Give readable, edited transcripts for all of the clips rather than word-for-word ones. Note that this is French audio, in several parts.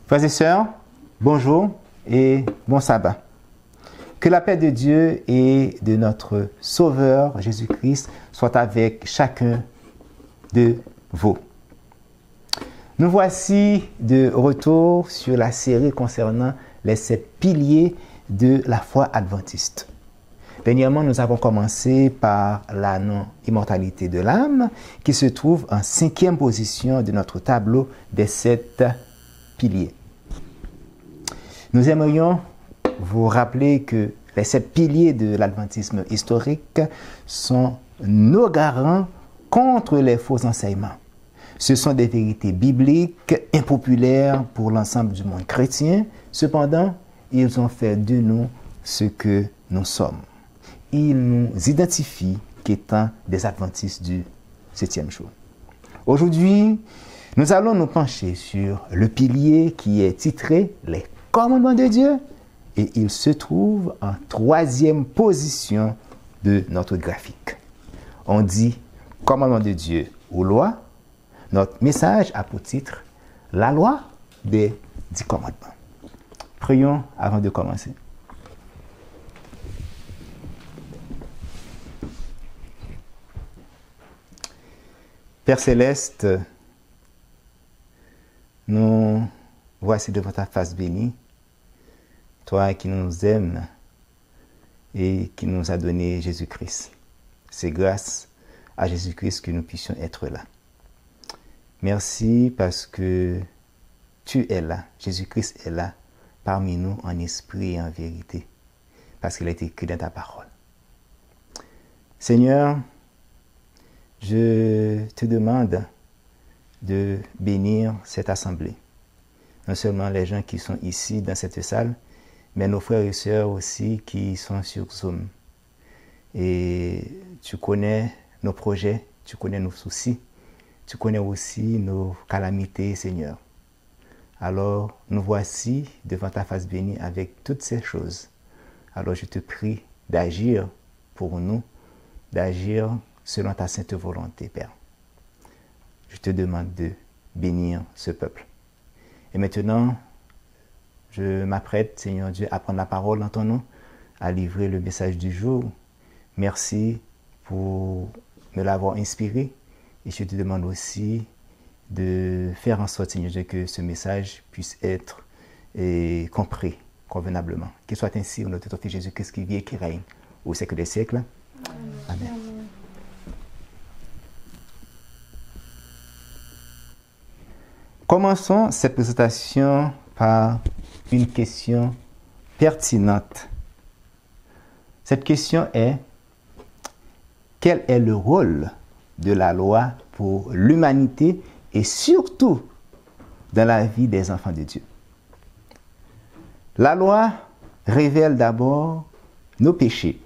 Frères et sœurs, bonjour et bon sabbat. Que la paix de Dieu et de notre Sauveur Jésus-Christ soit avec chacun de vous. Nous voici de retour sur la série concernant les 7 piliers de la foi adventiste. Dernièrement, nous avons commencé par la non-immortalité de l'âme qui se trouve en 5e position de notre tableau des 7 piliers. Nous aimerions vous rappeler que les 7 piliers de l'adventisme historique sont nos garants contre les faux enseignements. Ce sont des vérités bibliques impopulaires pour l'ensemble du monde chrétien. Cependant, ils ont fait de nous ce que nous sommes. Ils nous identifient qu'étant des adventistes du 7e jour. Aujourd'hui, nous allons nous pencher sur le pilier qui est titré « Les commandements de Dieu » et il se trouve en 3e position de notre graphique. On dit « commandements de Dieu » ou « loi ». Notre message a pour titre « La loi des 10 commandements ». Prions avant de commencer. Père Céleste, nous voici devant ta face bénie, toi qui nous aimes et qui nous a donné Jésus-Christ. C'est grâce à Jésus-Christ que nous puissions être là. Merci parce que tu es là, Jésus-Christ est là parmi nous en esprit et en vérité, parce qu'il a été écrit dans ta parole. Seigneur, je te demande de bénir cette assemblée. Non seulement les gens qui sont ici dans cette salle, mais nos frères et sœurs aussi qui sont sur Zoom. Et tu connais nos projets, tu connais nos soucis, tu connais aussi nos calamités, Seigneur. Alors, nous voici devant ta face bénie avec toutes ces choses. Alors, je te prie d'agir pour nous, d'agir selon ta sainte volonté, Père. Je te demande de bénir ce peuple. Et maintenant, je m'apprête, Seigneur Dieu, à prendre la parole en ton nom, à livrer le message du jour. Merci pour me l'avoir inspiré. Et je te demande aussi de faire en sorte, Seigneur Dieu, que ce message puisse être compris convenablement. Qu'il soit ainsi au nom de ton Fils Jésus-Christ qui vit et qui règne au siècle des siècles. Amen. Commençons cette présentation par une question pertinente. Cette question est: quel est le rôle de la loi pour l'humanité et surtout dans la vie des enfants de Dieu? La loi révèle d'abord nos péchés.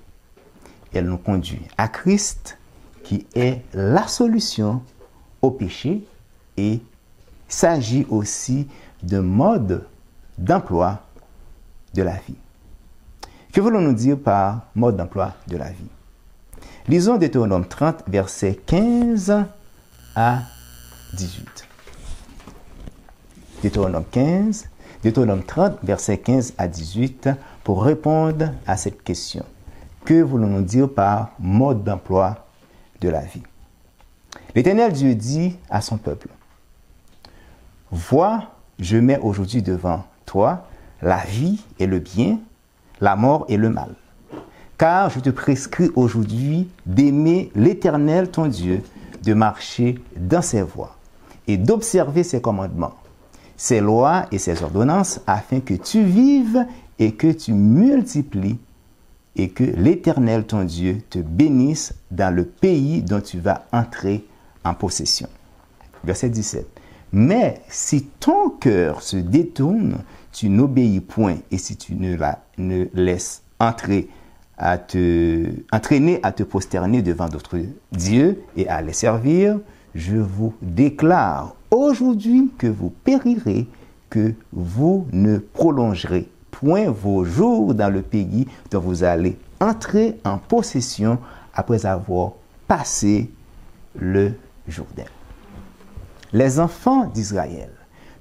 Elle nous conduit à Christ qui est la solution au péché et s'agit aussi d'un mode d'emploi de la vie. Que voulons-nous dire par mode d'emploi de la vie? Lisons Deutéronome 30, versets 15 à 18. Deutéronome 30, versets 15 à 18, pour répondre à cette question. Que voulons-nous dire par mode d'emploi de la vie? L'Éternel Dieu dit à son peuple: vois, je mets aujourd'hui devant toi la vie et le bien, la mort et le mal. Car je te prescris aujourd'hui d'aimer l'Éternel ton Dieu, de marcher dans ses voies et d'observer ses commandements, ses lois et ses ordonnances, afin que tu vives et que tu multiplies et que l'Éternel ton Dieu te bénisse dans le pays dont tu vas entrer en possession. Verset 17. Mais si ton cœur se détourne, tu n'obéis point, et si tu ne laisses entraîner à te prosterner devant d'autres dieux et à les servir, je vous déclare aujourd'hui que vous périrez, que vous ne prolongerez point vos jours dans le pays dont vous allez entrer en possession après avoir passé le Jourdain. Les enfants d'Israël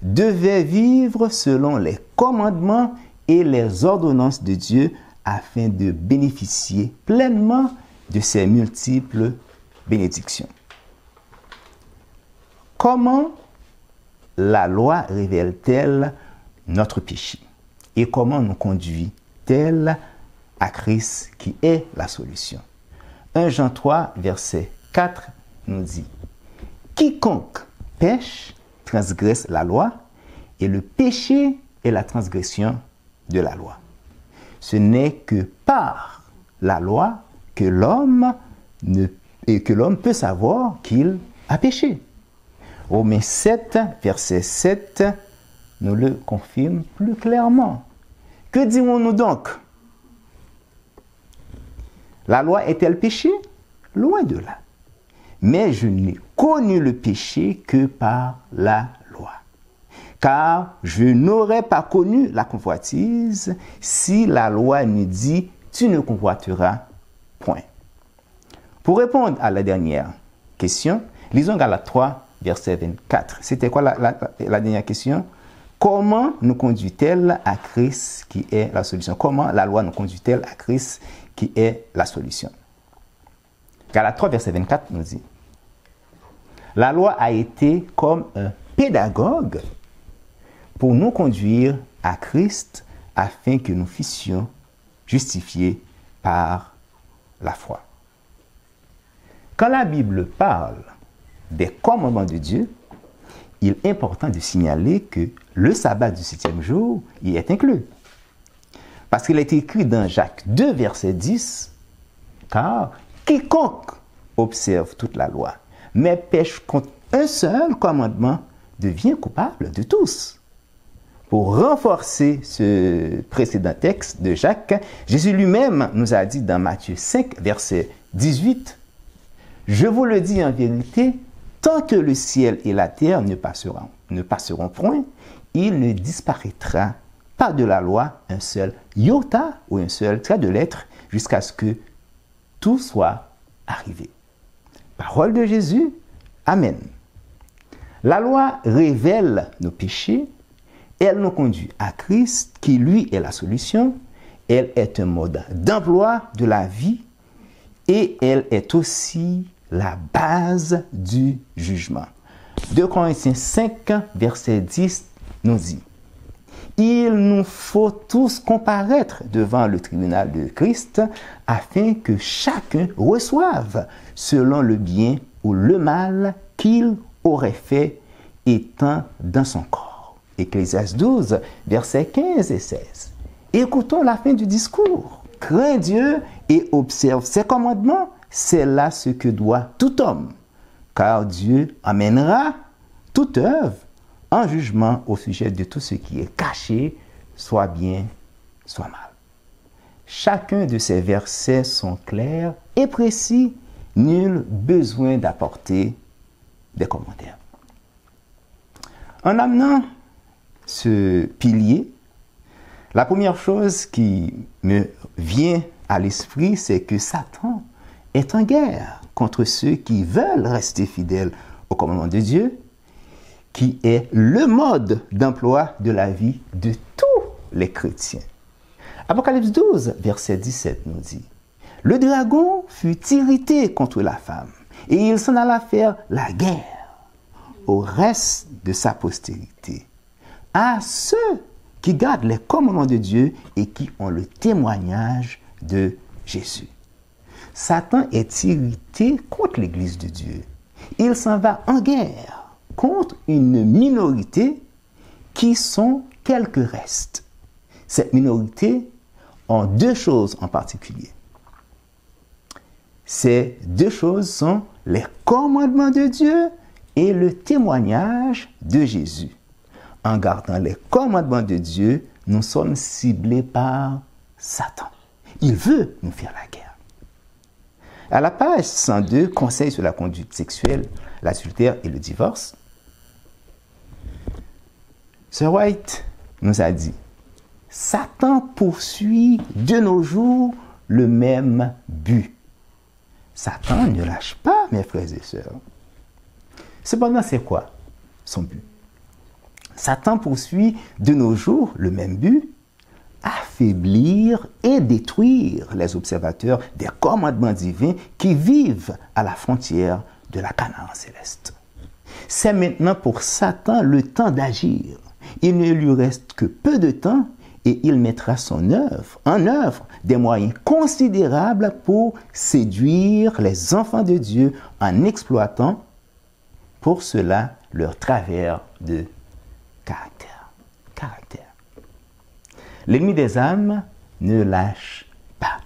devait vivre selon les commandements et les ordonnances de Dieu afin de bénéficier pleinement de ses multiples bénédictions. Comment la loi révèle-t-elle notre péché et comment nous conduit-elle à Christ qui est la solution? 1 Jean 3, verset 4 nous dit « Quiconque pêche transgresse la loi et le péché est la transgression de la loi. Ce n'est que par la loi que l'homme peut savoir qu'il a péché. » Romains 7, verset 7, nous le confirme plus clairement. Que dirons-nous donc? La loi est-elle péché? Loin de là. Mais je n'ai connu le péché que par la loi. Car je n'aurais pas connu la convoitise si la loi ne dit « tu ne convoiteras point ». Pour répondre à la dernière question, lisons Galates 3, verset 24. C'était quoi la dernière question? Comment nous conduit-elle à Christ qui est la solution? Comment la loi nous conduit-elle à Christ qui est la solution? Galates 3, verset 24 nous dit « La loi a été comme un pédagogue pour nous conduire à Christ afin que nous fussions justifiés par la foi. » Quand la Bible parle des commandements de Dieu, il est important de signaler que le sabbat du 7e jour y est inclus. Parce qu'il est écrit dans Jacques 2, verset 10, « Car quiconque observe toute la loi, mais pêche contre un seul commandement, devient coupable de tous. » Pour renforcer ce précédent texte de Jacques, Jésus lui-même nous a dit dans Matthieu 5, verset 18, « Je vous le dis en vérité, tant que le ciel et la terre ne passeront point, il ne disparaîtra pas de la loi un seul iota ou un seul trait de lettre jusqu'à ce que tout soit arrivé. » Parole de Jésus, Amen. La loi révèle nos péchés, elle nous conduit à Christ qui lui est la solution, elle est un mode d'emploi de la vie et elle est aussi la base du jugement. 2 Corinthiens 5, verset 10 nous dit « Il nous faut tous comparaître devant le tribunal de Christ afin que chacun reçoive selon le bien ou le mal qu'il aurait fait étant dans son corps. » Ecclésiaste 12, versets 15 et 16. Écoutons la fin du discours. « Crains Dieu et observe ses commandements, c'est là ce que doit tout homme, car Dieu amènera toute œuvre en jugement au sujet de tout ce qui est caché, soit bien, soit mal. » Chacun de ces versets sont clairs et précis, nul besoin d'apporter des commentaires. En amenant ce pilier, la première chose qui me vient à l'esprit, c'est que Satan est en guerre contre ceux qui veulent rester fidèles au commandement de Dieu, qui est le mode d'emploi de la vie de tous les chrétiens. Apocalypse 12, verset 17 nous dit « Le dragon fut irrité contre la femme, et il s'en alla faire la guerre au reste de sa postérité, à ceux qui gardent les commandements de Dieu et qui ont le témoignage de Jésus. » Satan est irrité contre l'Église de Dieu. Il s'en va en guerre contre une minorité qui sont quelques restes. Cette minorité ont deux choses en particulier. Ces deux choses sont les commandements de Dieu et le témoignage de Jésus. En gardant les commandements de Dieu, nous sommes ciblés par Satan. Il veut nous faire la guerre. À la page 102, Conseil sur la conduite sexuelle, l'adultère et le divorce, Sir White nous a dit « Satan poursuit de nos jours le même but. » Satan ne lâche pas, mes frères et sœurs. Cependant, c'est quoi son but? Satan poursuit de nos jours le même but, affaiblir et détruire les observateurs des commandements divins qui vivent à la frontière de la Canaan céleste. C'est maintenant pour Satan le temps d'agir. Il ne lui reste que peu de temps et il mettra en œuvre des moyens considérables pour séduire les enfants de Dieu en exploitant pour cela leur travers de caractère. L'ennemi des âmes ne lâche pas.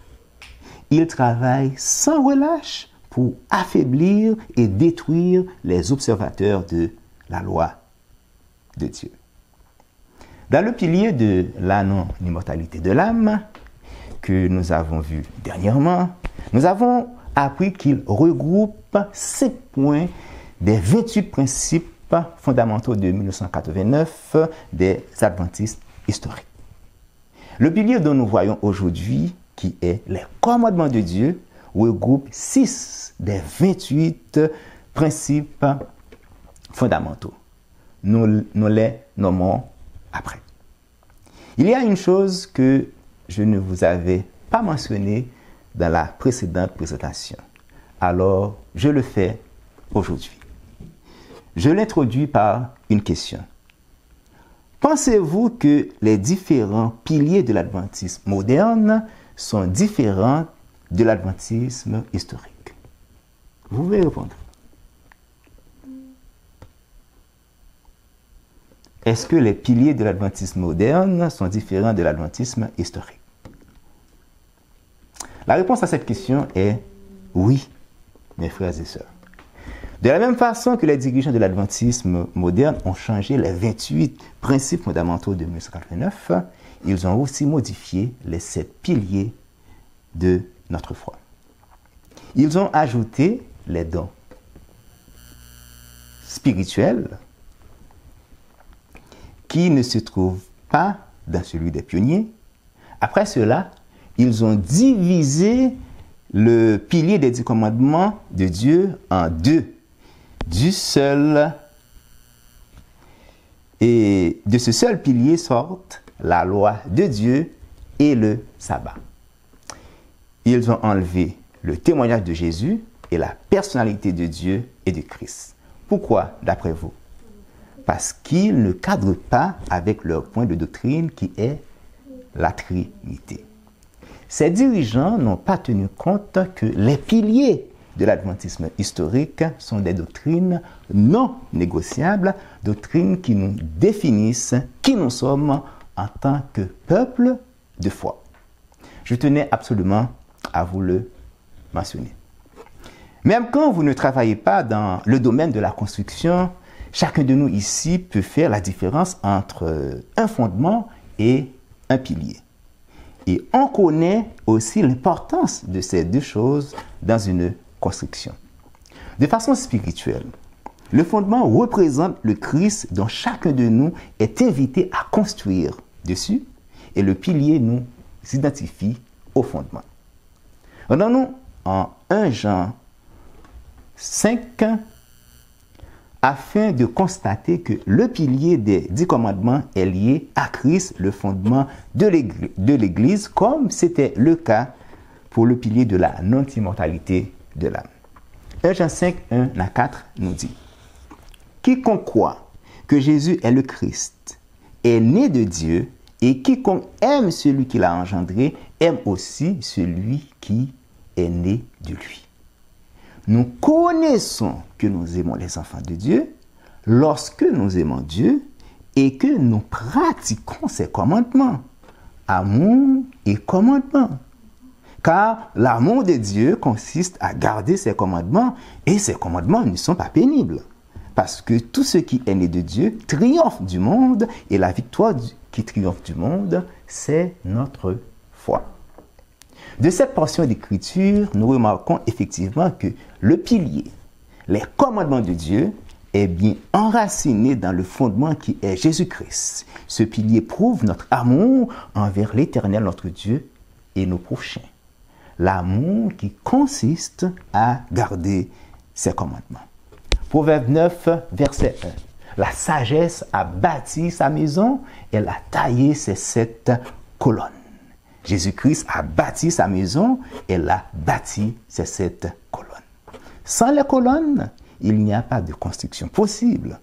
Il travaille sans relâche pour affaiblir et détruire les observateurs de la loi de Dieu. Dans le pilier de la non-immortalité de l'âme, que nous avons vu dernièrement, nous avons appris qu'il regroupe 5 points des 28 principes fondamentaux de 1989 des adventistes historiques. Le pilier dont nous voyons aujourd'hui, qui est les commandements de Dieu, regroupe 6 des 28 principes fondamentaux. Nous les nommons après. Il y a une chose que je ne vous avais pas mentionnée dans la précédente présentation. Alors, je le fais aujourd'hui. Je l'introduis par une question. Pensez-vous que les différents piliers de l'adventisme moderne sont différents de l'adventisme historique? Vous pouvez répondre. Est-ce que les piliers de l'adventisme moderne sont différents de l'adventisme historique? La réponse à cette question est oui, mes frères et sœurs. De la même façon que les dirigeants de l'adventisme moderne ont changé les 28 principes fondamentaux de 1989, ils ont aussi modifié les 7 piliers de notre foi. Ils ont ajouté les dons spirituels qui ne se trouvent pas dans celui des pionniers. Après cela, ils ont divisé le pilier des 10 commandements de Dieu en 2. Et de ce seul pilier sortent la loi de Dieu et le sabbat. Ils ont enlevé le témoignage de Jésus et la personnalité de Dieu et de Christ. Pourquoi, d'après vous? Parce qu'ils ne cadrent pas avec leur point de doctrine qui est la Trinité. Ces dirigeants n'ont pas tenu compte que les piliers de l'adventisme historique sont des doctrines non négociables, doctrines qui nous définissent qui nous sommes en tant que peuple de foi. Je tenais absolument à vous le mentionner. Même quand vous ne travaillez pas dans le domaine de la construction, chacun de nous ici peut faire la différence entre un fondement et un pilier. Et on connaît aussi l'importance de ces deux choses dans une construction. De façon spirituelle, le fondement représente le Christ dont chacun de nous est invité à construire dessus et le pilier nous identifie au fondement. Regardons en 1 Jean 5 afin de constater que le pilier des 10 commandements est lié à Christ, le fondement de l'Église, comme c'était le cas pour le pilier de la non-immortalité de l'âme. 1 Jean 5, 1 à 4 nous dit: quiconque croit que Jésus est le Christ est né de Dieu, et quiconque aime celui qui l'a engendré aime aussi celui qui est né de lui. Nous connaissons que nous aimons les enfants de Dieu lorsque nous aimons Dieu et que nous pratiquons ses commandements. Amour et commandements. Car l'amour de Dieu consiste à garder ses commandements et ses commandements ne sont pas pénibles. Parce que tout ce qui est né de Dieu triomphe du monde et la victoire qui triomphe du monde, c'est notre foi. De cette portion d'écriture, nous remarquons effectivement que le pilier, les commandements de Dieu, est bien enraciné dans le fondement qui est Jésus-Christ. Ce pilier prouve notre amour envers l'Éternel, notre Dieu, et nos prochains. L'amour qui consiste à garder ses commandements. Proverbe 9, verset 1. la sagesse a bâti sa maison, elle a taillé ses 7 colonnes. Jésus-Christ a bâti sa maison, elle a bâti ses 7 colonnes. Sans les colonnes, il n'y a pas de construction possible.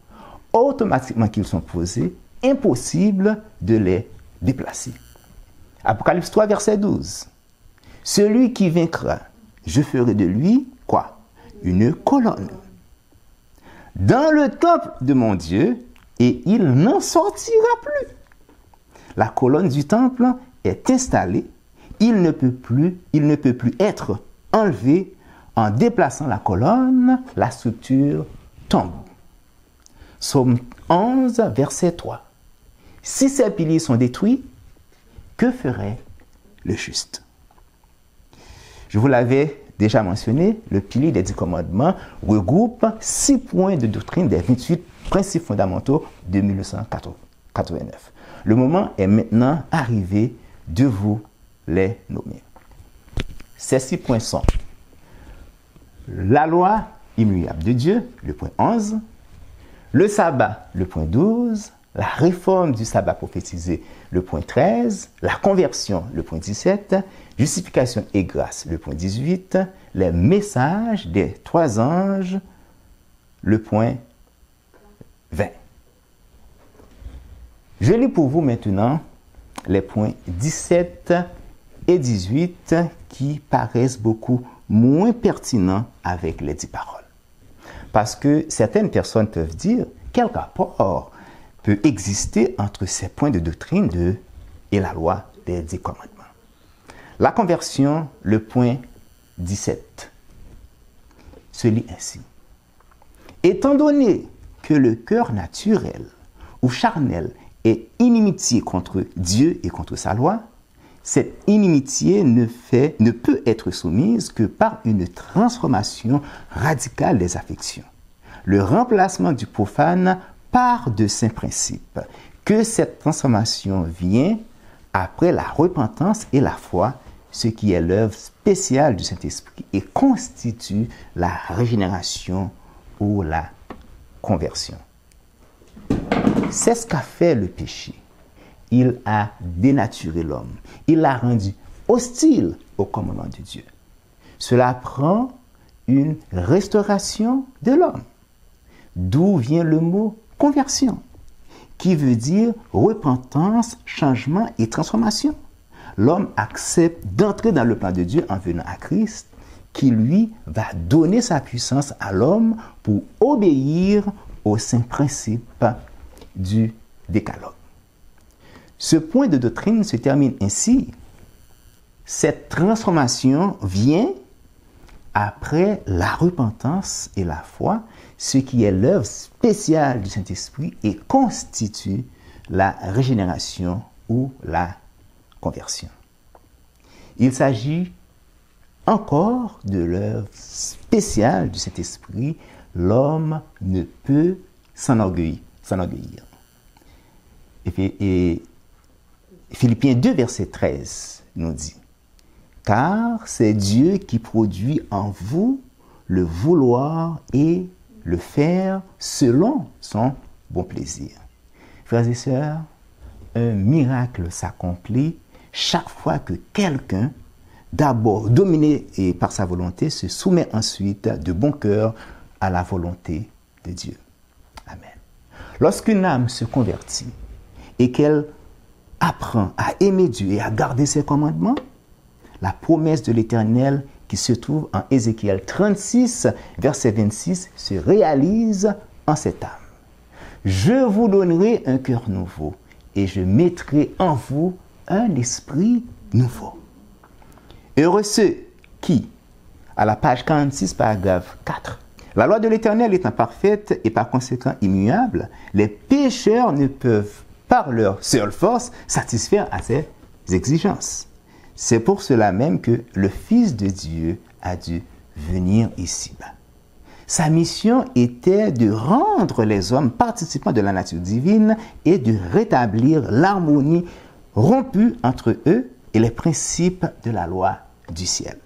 Automatiquement qu'ils sont posés, impossible de les déplacer. Apocalypse 3, verset 12. Celui qui vaincra, je ferai de lui, quoi? Une colonne. Dans le temple de mon Dieu, et il n'en sortira plus. La colonne du temple est installée, il ne peut plus être enlevé. En déplaçant la colonne, la structure tombe. Psaume 11, verset 3. Si ces piliers sont détruits, que ferait le juste? Je vous l'avais déjà mentionné, le pilier des 10 commandements regroupe 6 points de doctrine des 28 principes fondamentaux de 1989. Le moment est maintenant arrivé de vous les nommer. Ces 6 points sont la loi immuable de Dieu, le point 11, le sabbat, le point 12, la réforme du sabbat prophétisé, le point 13, la conversion, le point 17, justification et grâce, le point 18, les messages des 3 anges, le point 20. Je lis pour vous maintenant les points 17 et 18 qui paraissent beaucoup moins pertinents avec les 10 paroles. Parce que certaines personnes peuvent dire quel rapport peut exister entre ces points de doctrine et la loi des 10 commandements. La conversion, le point 17, se lit ainsi. Étant donné que le cœur naturel ou charnel est inimitié contre Dieu et contre sa loi, cette inimitié ne peut être soumise que par une transformation radicale des affections. Le remplacement du profane par de saints principes. Que cette transformation vient après la repentance et la foi, ce qui est l'œuvre spéciale du Saint-Esprit et constitue la régénération ou la conversion. C'est ce qu'a fait le péché. Il a dénaturé l'homme. Il l'a rendu hostile au commandement de Dieu. Cela prend une restauration de l'homme. D'où vient le mot conversion, qui veut dire repentance, changement et transformation. L'homme accepte d'entrer dans le plan de Dieu en venant à Christ, qui lui va donner sa puissance à l'homme pour obéir aux saints principes du décalogue. Ce point de doctrine se termine ainsi. Cette transformation vient après la repentance et la foi, ce qui est l'œuvre spéciale du Saint-Esprit et constitue la régénération ou la conversion. Il s'agit encore de l'œuvre spéciale du Saint-Esprit. L'homme ne peut s'enorgueillir. Et Philippiens 2, verset 13 nous dit « Car c'est Dieu qui produit en vous le vouloir et le faire selon son bon plaisir. » Frères et sœurs, un miracle s'accomplit chaque fois que quelqu'un, d'abord dominé par sa volonté, se soumet ensuite de bon cœur à la volonté de Dieu. Amen. Lorsqu'une âme se convertit et qu'elle apprend à aimer Dieu et à garder ses commandements, la promesse de l'Éternel qui se trouve en Ézéchiel 36, verset 26, se réalise en cette âme. Je vous donnerai un cœur nouveau et je mettrai en vous un esprit nouveau. Heureux ceux qui, à la page 46, paragraphe 4, la loi de l'Éternel étant parfaite et par conséquent immuable, les pécheurs ne peuvent par leur seule force satisfaire à ses exigences. C'est pour cela même que le Fils de Dieu a dû venir ici-bas. Sa mission était de rendre les hommes participants de la nature divine et de rétablir l'harmonie rompue entre eux et les principes de la loi du ciel.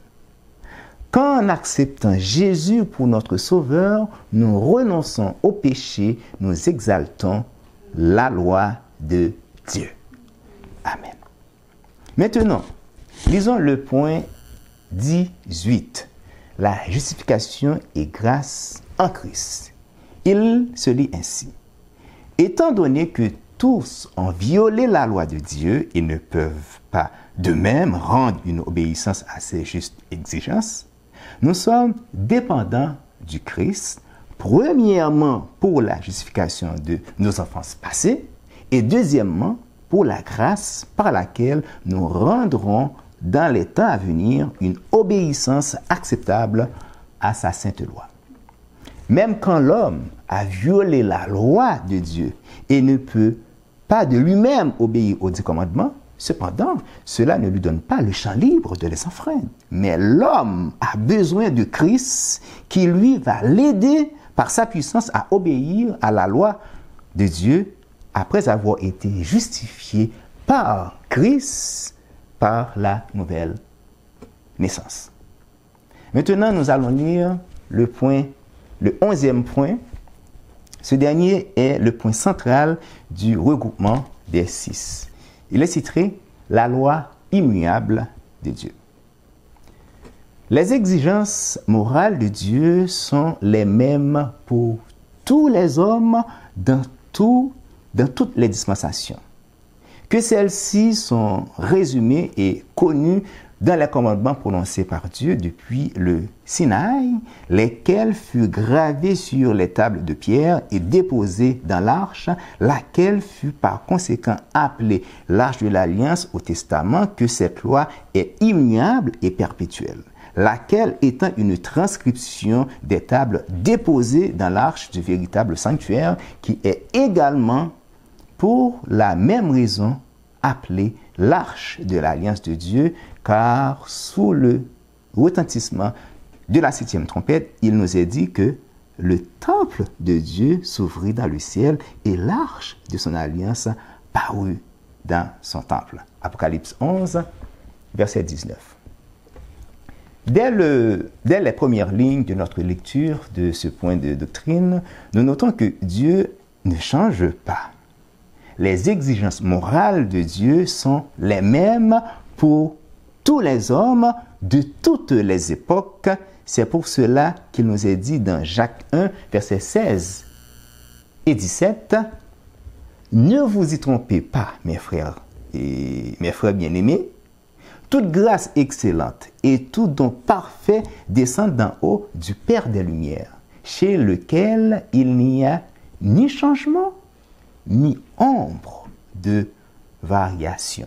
qu'en acceptant Jésus pour notre Sauveur, nous renonçons au péché, nous exaltons la loi de Dieu. Amen. Maintenant, lisons le point 18. La justification et grâce en Christ. Il se lit ainsi. Étant donné que tous ont violé la loi de Dieu et ne peuvent pas de même rendre une obéissance à ses justes exigences, nous sommes dépendants du Christ, premièrement pour la justification de nos offenses passées et deuxièmement pour la grâce par laquelle nous rendrons dans les temps à venir une obéissance acceptable à sa sainte loi. Même quand l'homme a violé la loi de Dieu et ne peut pas de lui-même obéir aux 10 commandements, cependant, cela ne lui donne pas le champ libre de les enfreindre. Mais l'homme a besoin de Christ qui, lui, va l'aider par sa puissance à obéir à la loi de Dieu après avoir été justifié par Christ, par la nouvelle naissance. Maintenant, nous allons lire le 11e point. Ce dernier est le point central du regroupement des 6. Il est titré « La loi immuable de Dieu ». Les exigences morales de Dieu sont les mêmes pour tous les hommes dans toutes les dispensations. Que celles-ci sont résumées et connues dans les commandements prononcés par Dieu depuis le Sinaï, lesquels furent gravés sur les tables de pierre et déposés dans l'arche, laquelle fut par conséquent appelée l'arche de l'Alliance au Testament, que cette loi est immuable et perpétuelle, laquelle étant une transcription des tables déposées dans l'arche du véritable sanctuaire, qui est également, pour la même raison, appelée l'arche de l'Alliance de Dieu, car sous le retentissement de la 7e trompette, il nous est dit que le temple de Dieu s'ouvrit dans le ciel et l'arche de son alliance parut dans son temple. Apocalypse 11, verset 19. Dès les premières lignes de notre lecture de ce point de doctrine, nous notons que Dieu ne change pas. Les exigences morales de Dieu sont les mêmes pour tous les hommes de toutes les époques. C'est pour cela qu'il nous est dit dans Jacques 1, versets 16 et 17, « Ne vous y trompez pas, mes frères bien-aimés, toute grâce excellente et tout don parfait descend d'en haut du Père des Lumières, chez lequel il n'y a ni changement, ni ombre de variation. »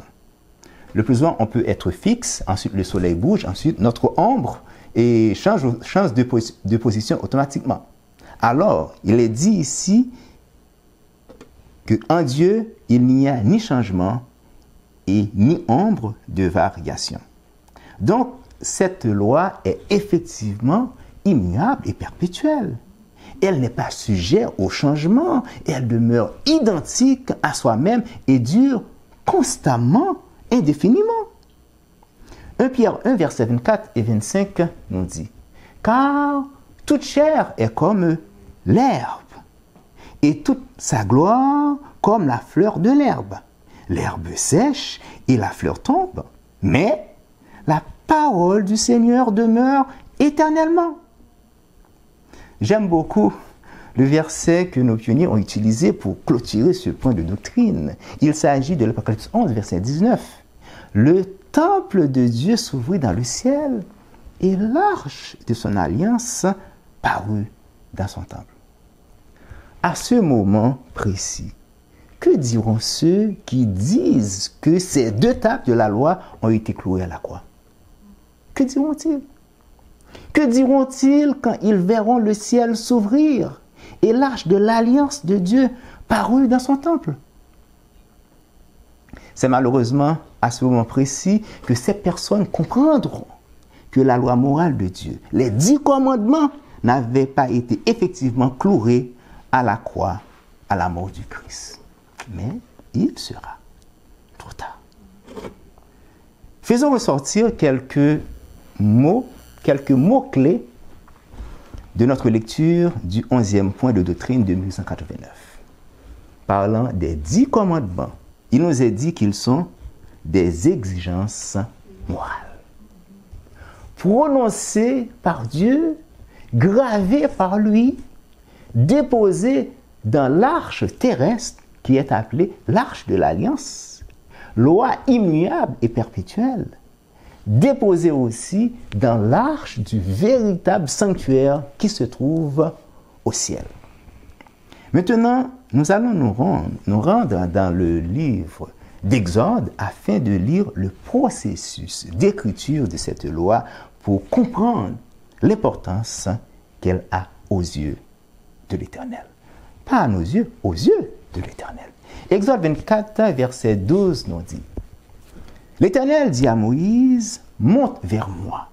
Le plus souvent, on peut être fixe, ensuite le soleil bouge, ensuite notre ombre et change de position automatiquement. Alors, il est dit ici qu'en Dieu, il n'y a ni changement et ni ombre de variation. Donc, cette loi est effectivement immuable et perpétuelle. Elle n'est pas sujette au changement, elle demeure identique à soi-même et dure constamment, indéfiniment. 1 Pierre 1, versets 24 et 25 nous dit « Car toute chair est comme l'herbe, et toute sa gloire comme la fleur de l'herbe. L'herbe sèche et la fleur tombe, mais la parole du Seigneur demeure éternellement. » J'aime beaucoup le verset que nos pionniers ont utilisé pour clôturer ce point de doctrine. Il s'agit de l'Apocalypse 11, verset 19. Le temple de Dieu s'ouvrit dans le ciel et l'arche de son alliance parut dans son temple. À ce moment précis, que diront ceux qui disent que ces 2 tables de la loi ont été clouées à la croix? Que diront-ils? Que diront-ils quand ils verront le ciel s'ouvrir et l'arche de l'alliance de Dieu parut dans son temple? C'est malheureusement à ce moment précis que ces personnes comprendront que la loi morale de Dieu, les 10 commandements, n'avaient pas été effectivement cloués à la croix à la mort du Christ. Mais il sera trop tard. Faisons ressortir quelques mots quelques mots-clés de notre lecture du 11e point de doctrine de 1889. Parlant des 10 commandements, il nous est dit qu'ils sont des exigences morales. Prononcées par Dieu, gravées par lui, déposées dans l'arche terrestre qui est appelée l'arche de l'Alliance, loi immuable et perpétuelle, déposée aussi dans l'arche du véritable sanctuaire qui se trouve au ciel. Maintenant, nous allons nous rendre dans le livre d'Exode afin de lire le processus d'écriture de cette loi pour comprendre l'importance qu'elle a aux yeux de l'Éternel. Pas à nos yeux, aux yeux de l'Éternel. Exode 24, verset 12 nous dit: L'Éternel dit à Moïse, monte vers moi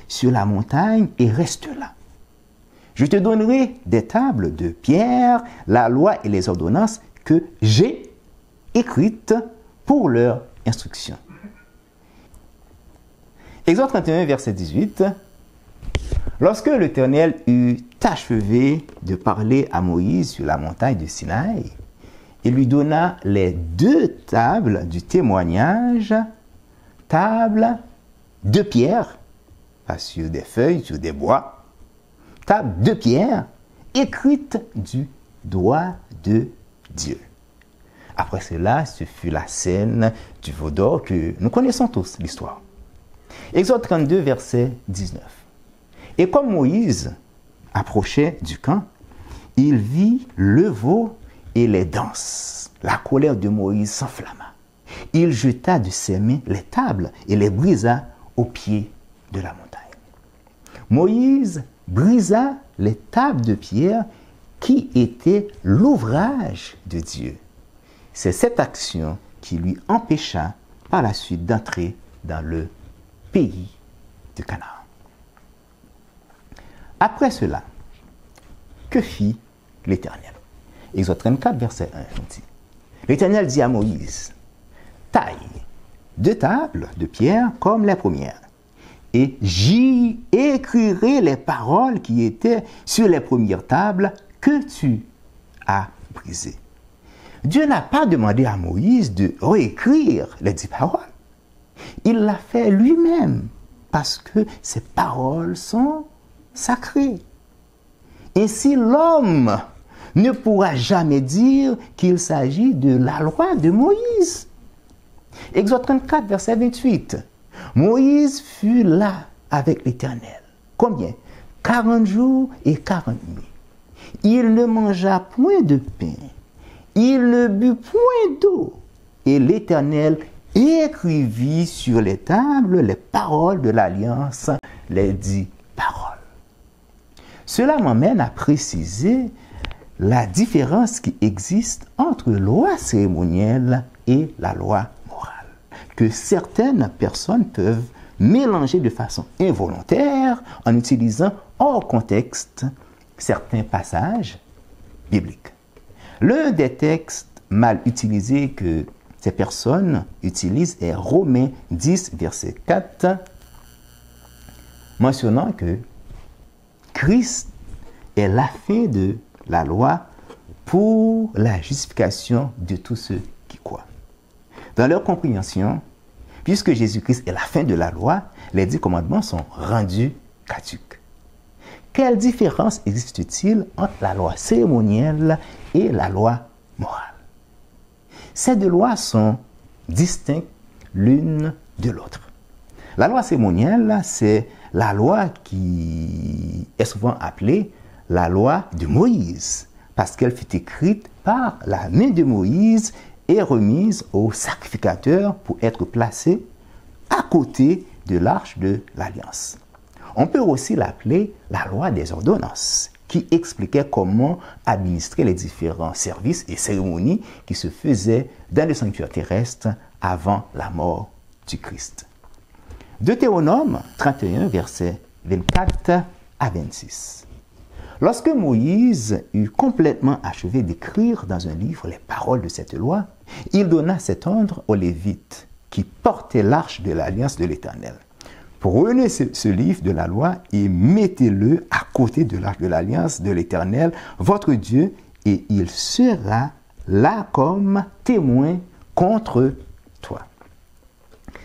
sur la montagne et reste là. Je te donnerai des tables de pierre, la loi et les ordonnances que j'ai écrites pour leur instruction. Exode 31, verset 18. Lorsque l'Éternel eut achevé de parler à Moïse sur la montagne de Sinaï, il lui donna les 2 tables du témoignage, tables de pierre, pas sur des feuilles, sur des bois, tables de pierre écrites du doigt de Dieu. Après cela, ce fut la scène du veau d'or que nous connaissons tous l'histoire. Exode 32, verset 19. Et comme Moïse approchait du camp, il vit le veau et les danses. La colère de Moïse s'enflamma. Il jeta de ses mains les tables et les brisa au pied de la montagne. Moïse brisa les tables de pierre qui étaient l'ouvrage de Dieu. C'est cette action qui lui empêcha par la suite d'entrer dans le pays de Canaan. Après cela, que fit l'Éternel? Exode 34, verset 1 dit: L'Éternel dit à Moïse, taille 2 tables de pierre comme les premières, et j'y écrirai les paroles qui étaient sur les premières tables que tu as brisées. Dieu n'a pas demandé à Moïse de réécrire les 10 paroles. Il l'a fait lui-même parce que ces paroles sont sacrées. Ainsi, l'homme ne pourra jamais dire qu'il s'agit de la loi de Moïse. Exode 34, verset 28. Moïse fut là avec l'Éternel. Combien? 40 jours et 40 nuits. Il ne mangea point de pain. Il ne but point d'eau. Et l'Éternel écrivit sur les tables les paroles de l'Alliance, les 10 paroles. Cela m'amène à préciser la différence qui existe entre loi cérémonielle et la loi morale, que certaines personnes peuvent mélanger de façon involontaire en utilisant hors contexte certains passages bibliques. L'un des textes mal utilisés que ces personnes utilisent est Romains 10, verset 4, mentionnant que Christ est la fin de la loi pour la justification de tous ceux qui croient. Dans leur compréhension, puisque Jésus-Christ est la fin de la loi, les 10 commandements sont rendus caducs. Quelle différence existe-t-il entre la loi cérémonielle et la loi morale? Ces 2 lois sont distinctes l'une de l'autre. La loi cérémonielle, c'est la loi qui est souvent appelée la loi de Moïse, parce qu'elle fut écrite par la main de Moïse et remise au sacrificateur pour être placée à côté de l'arche de l'Alliance. On peut aussi l'appeler la loi des ordonnances, qui expliquait comment administrer les différents services et cérémonies qui se faisaient dans le sanctuaire terrestre avant la mort du Christ. Deutéronome 31, versets 24 à 26. Lorsque Moïse eut complètement achevé d'écrire dans un livre les paroles de cette loi, il donna cet ordre aux Lévites qui portaient l'arche de l'alliance de l'Éternel. Prenez ce livre de la loi et mettez-le à côté de l'arche de l'alliance de l'Éternel, votre Dieu, et il sera là comme témoin contre toi.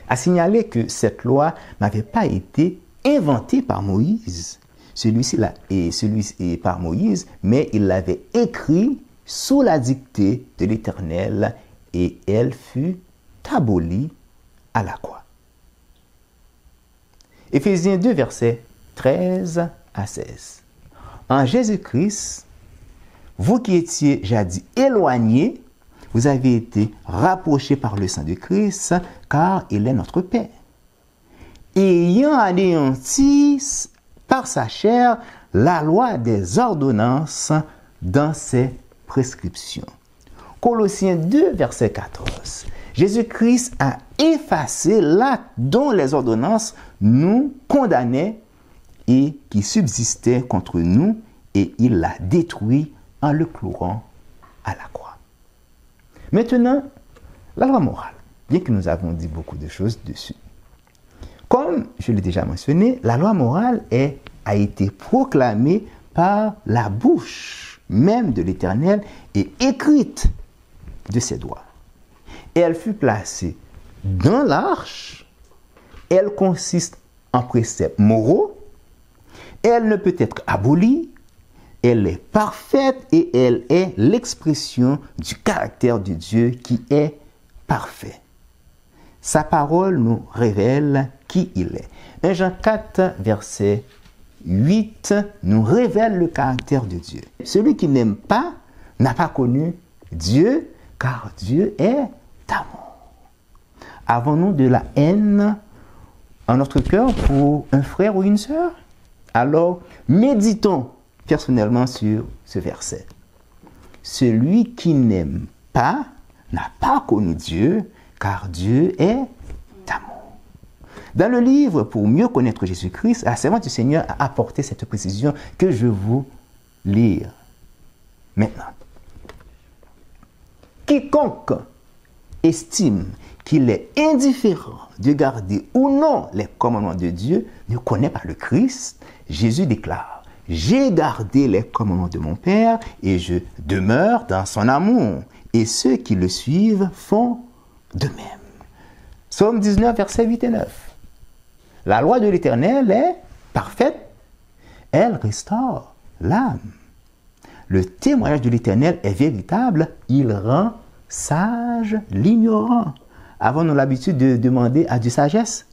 À signaler que cette loi n'avait pas été inventée par Moïse, par Moïse, mais il l'avait écrit sous la dictée de l'Éternel et elle fut abolie à la croix. Éphésiens 2, versets 13 à 16. En Jésus-Christ, vous qui étiez jadis éloignés, vous avez été rapprochés par le sang de Christ, car il est notre Père. Ayant anéanti par sa chair la loi des ordonnances dans ses prescriptions. Colossiens 2, verset 14. Jésus-Christ a effacé l'acte dont les ordonnances nous condamnaient et qui subsistait contre nous, et il l'a détruit en le clouant à la croix. Maintenant, la loi morale, bien que nous avons dit beaucoup de choses dessus. Comme je l'ai déjà mentionné, la loi morale a été proclamée par la bouche même de l'Éternel et écrite de ses doigts. Elle fut placée dans l'arche. Elle consiste en préceptes moraux. Elle ne peut être abolie. Elle est parfaite et elle est l'expression du caractère de Dieu qui est parfait. Sa parole nous révèle qui il est. 1 Jean 4, verset 8, nous révèle le caractère de Dieu. Celui qui n'aime pas n'a pas connu Dieu, car Dieu est amour. Avons-nous de la haine en notre cœur pour un frère ou une sœur? Alors, méditons personnellement sur ce verset. Celui qui n'aime pas n'a pas connu Dieu, car Dieu est amour. Dans le livre Pour mieux connaître Jésus-Christ, la servante du Seigneur a apporté cette précision que je vous lire maintenant. Quiconque estime qu'il est indifférent de garder ou non les commandements de Dieu ne connaît pas le Christ. Jésus déclare: j'ai gardé les commandements de mon Père et je demeure dans son amour. Et ceux qui le suivent font de même. Psaume 19, versets 8 et 9. La loi de l'Éternel est parfaite. Elle restaure l'âme. Le témoignage de l'Éternel est véritable. Il rend sage l'ignorant. Avons-nous l'habitude de demander à Dieu sagesse?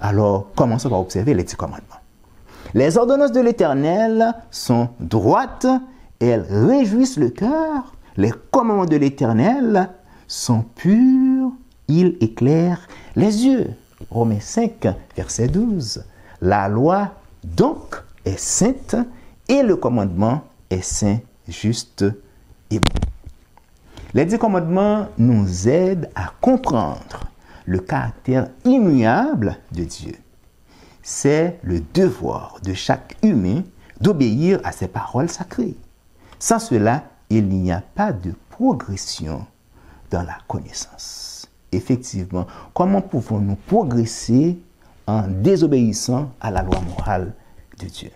Alors, commençons par observer les 10 commandements. Les ordonnances de l'Éternel sont droites et elles réjouissent le cœur. Les commandements de l'Éternel sont purs, ils éclairent les yeux. Romains 5, verset 12. La loi, donc, est sainte et le commandement est saint, juste et bon. Les 10 commandements nous aident à comprendre le caractère immuable de Dieu. C'est le devoir de chaque humain d'obéir à ses paroles sacrées. Sans cela, il n'y a pas de progression dans la connaissance. Effectivement, comment pouvons-nous progresser en désobéissant à la loi morale de Dieu?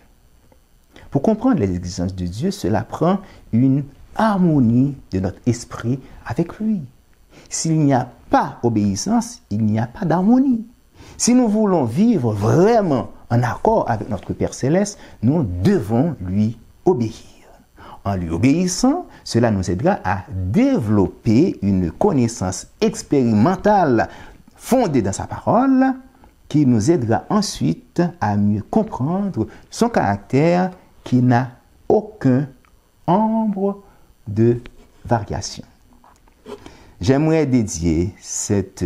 Pour comprendre l'existence de Dieu, cela prend une harmonie de notre esprit avec lui. S'il n'y a pas obéissance, il n'y a pas d'harmonie. Si nous voulons vivre vraiment en accord avec notre Père Céleste, nous devons lui obéir. En lui obéissant, cela nous aidera à développer une connaissance expérimentale fondée dans sa parole, qui nous aidera ensuite à mieux comprendre son caractère qui n'a aucun ombre de variation. J'aimerais dédier cette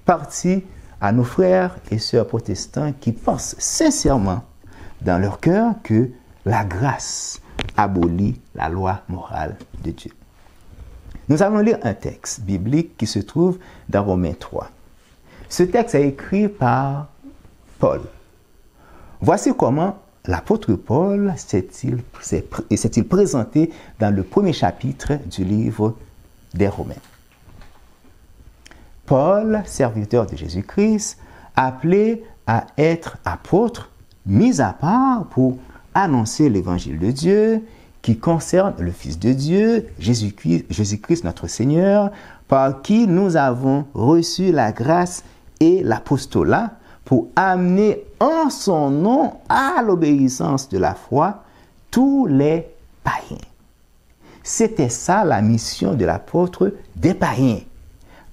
partie à nos frères et sœurs protestants qui pensent sincèrement dans leur cœur que la grâce abolit la loi morale de Dieu. Nous allons lire un texte biblique qui se trouve dans Romains 3. Ce texte est écrit par Paul. Voici comment l'apôtre Paul s'est-il présenté dans le premier chapitre du livre des Romains. Paul, serviteur de Jésus-Christ, appelé à être apôtres, mis à part pour annoncer l'évangile de Dieu qui concerne le Fils de Dieu, Jésus-Christ notre Seigneur, par qui nous avons reçu la grâce et l'apostolat pour amener en son nom à l'obéissance de la foi tous les païens. C'était ça la mission de l'apôtre des païens,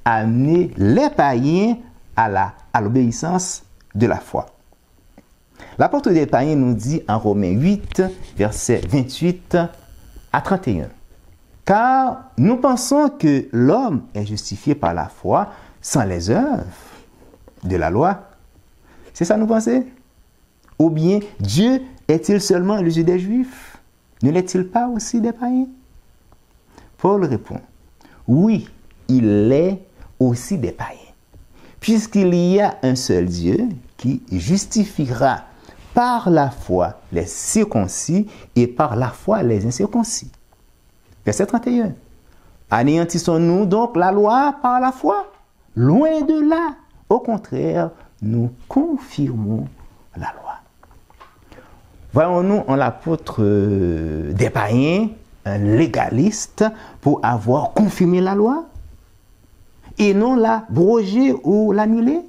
amener les païens à l'obéissance de la foi. L'apôtre des païens nous dit en Romains 8, versets 28 à 31. Car nous pensons que l'homme est justifié par la foi sans les œuvres de la loi. C'est ça nous pensons? Ou bien Dieu est-il seulement le Dieu des Juifs? Ne l'est-il pas aussi des païens? Paul répond, oui, il l'est aussi des païens, puisqu'il y a un seul Dieu qui justifiera par la foi les circoncis et par la foi les incirconcis. Verset 31. Anéantissons-nous donc la loi par la foi? Loin de là. Au contraire, nous confirmons la loi. Voyons-nous en l'apôtre des païens, un légaliste, pour avoir confirmé la loi et non l'abroger ou l'annuler?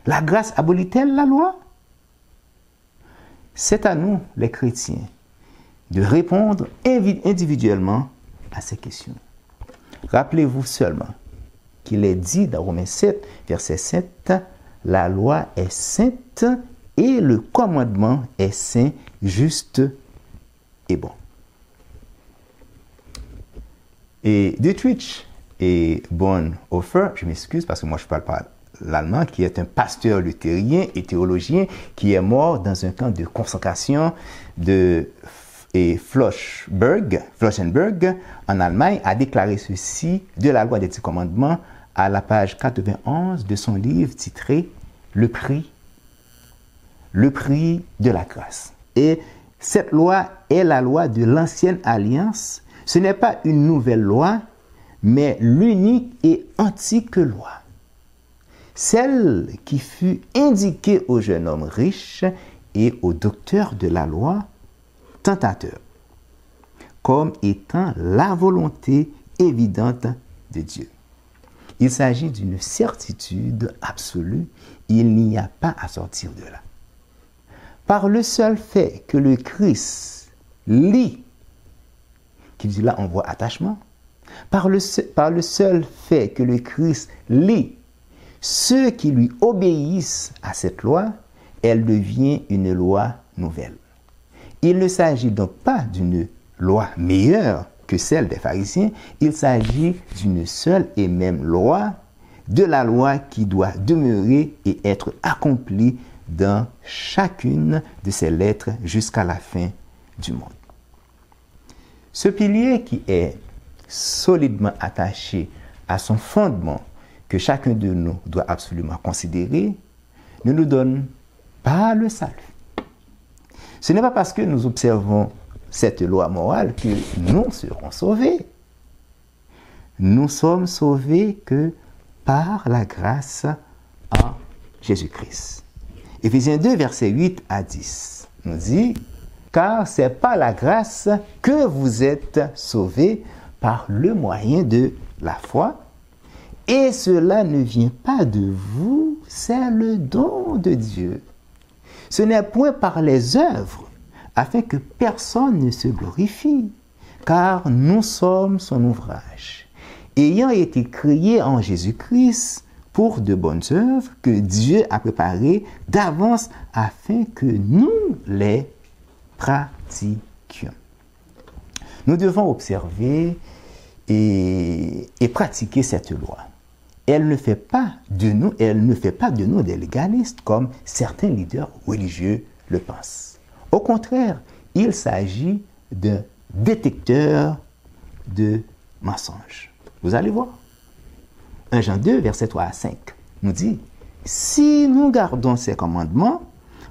La grâce abolit-elle la loi? C'est à nous, les chrétiens, de répondre individuellement à ces questions. Rappelez-vous seulement qu'il est dit dans Romains 7, verset 7, « La loi est sainte et le commandement est saint, juste et bon. » Et Dietrich et Bonhoeffer, je m'excuse parce que moi je ne parle pas l'allemand, qui est un pasteur luthérien et théologien qui est mort dans un camp de concentration de Flossenburg en Allemagne, a déclaré ceci de la loi des 10 commandements à la page 91 de son livre titré Le prix de la grâce. Et cette loi est la loi de l'ancienne alliance. Ce n'est pas une nouvelle loi, mais l'unique et antique loi. Celle qui fut indiquée au jeune homme riche et au docteur de la loi, tentateur, comme étant la volonté évidente de Dieu. Il s'agit d'une certitude absolue, il n'y a pas à sortir de là. Par le seul fait que le Christ lit, qui dit là on voit attachement, par le seul fait que le Christ lit ceux qui lui obéissent à cette loi, elle devient une loi nouvelle. Il ne s'agit donc pas d'une loi meilleure que celle des pharisiens, il s'agit d'une seule et même loi, de la loi qui doit demeurer et être accomplie dans chacune de ses lettres jusqu'à la fin du monde. Ce pilier qui est solidement attaché à son fondement, que chacun de nous doit absolument considérer, ne nous donne pas le salut. Ce n'est pas parce que nous observons cette loi morale que nous serons sauvés. Nous sommes sauvés que par la grâce en Jésus-Christ. Éphésiens 2, versets 8 à 10 nous dit, « Car c'est par la grâce que vous êtes sauvés par le moyen de la foi, et cela ne vient pas de vous, c'est le don de Dieu. Ce n'est point par les œuvres, afin que personne ne se glorifie, car nous sommes son ouvrage, ayant été créés en Jésus-Christ pour de bonnes œuvres que Dieu a préparées d'avance afin que nous les pratiquions. » Nous devons observer et pratiquer cette loi. Elle ne fait pas de nous des légalistes comme certains leaders religieux le pensent. Au contraire, il s'agit d'un détecteur de mensonges. Vous allez voir. 1 Jean 2, versets 3 à 5 nous dit, « Si nous gardons ses commandements,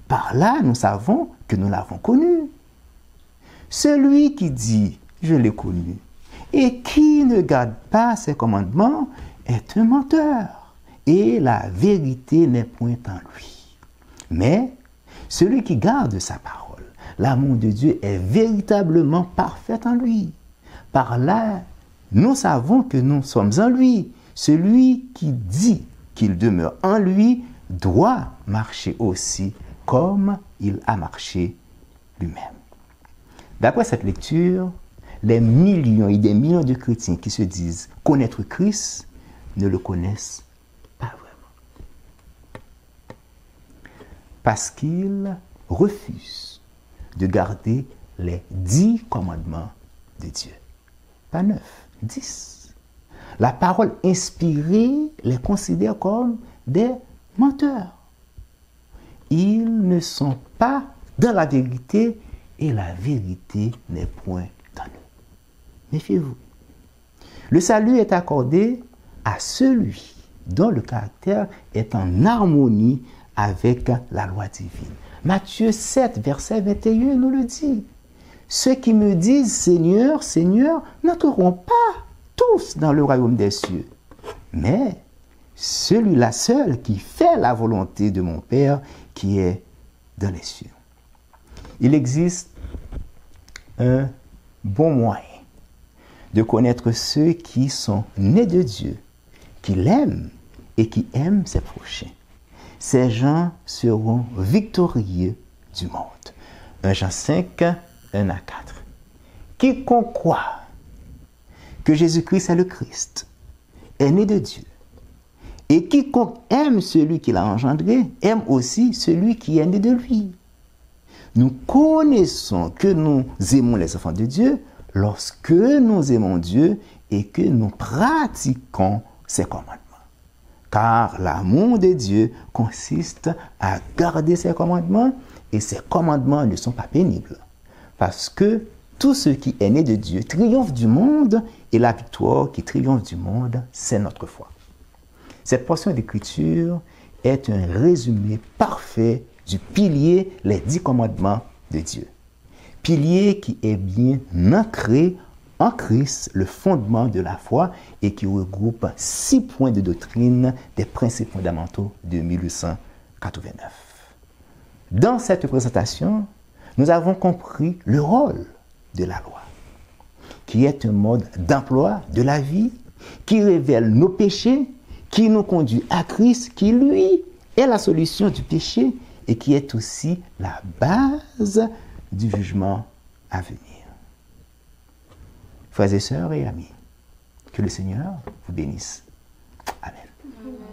par là nous savons que nous l'avons connu. Celui qui dit, je l'ai connu, et qui ne garde pas ses commandements, est un menteur, et la vérité n'est point en lui. Mais celui qui garde sa parole, l'amour de Dieu est véritablement parfait en lui. Par là, nous savons que nous sommes en lui. Celui qui dit qu'il demeure en lui doit marcher aussi comme il a marché lui-même. D'après cette lecture, les millions et des millions de chrétiens qui se disent connaître Christ ne le connaissent pas vraiment. Parce qu'ils refusent de garder les 10 commandements de Dieu. Pas 9, 10. La parole inspirée les considère comme des menteurs. Ils ne sont pas dans la vérité et la vérité n'est point dans nous. Méfiez-vous. Le salut est accordé à celui dont le caractère est en harmonie avec la loi divine. Matthieu 7, verset 21 nous le dit. Ceux qui me disent Seigneur, Seigneur, n'entreront pas tous dans le royaume des cieux, mais celui-là seul qui fait la volonté de mon Père qui est dans les cieux. Il existe un bon moyen de connaître ceux qui sont nés de Dieu, qui l'aiment et qui aiment ses prochains. Ces gens seront victorieux du monde. 1 Jean 5, 1 à 4. Quiconque croit que Jésus-Christ est le Christ est né de Dieu. Et quiconque aime celui qui l'a engendré aime aussi celui qui est né de lui. Nous connaissons que nous aimons les enfants de Dieu lorsque nous aimons Dieu et que nous pratiquons ses commandements. Car l'amour de Dieu consiste à garder ses commandements et ses commandements ne sont pas pénibles. Parce que tout ce qui est né de Dieu triomphe du monde et la victoire qui triomphe du monde, c'est notre foi. Cette portion d'écriture est un résumé parfait du pilier, les 10 commandements de Dieu. Pilier qui est bien ancré en Christ, le fondement de la foi, et qui regroupe 6 points de doctrine des principes fondamentaux de 1889. Dans cette présentation, nous avons compris le rôle de la loi, qui est un mode d'emploi de la vie, qui révèle nos péchés, qui nous conduit à Christ, qui lui est la solution du péché et qui est aussi la base du jugement à venir. Frères et sœurs et amis, que le Seigneur vous bénisse. Amen.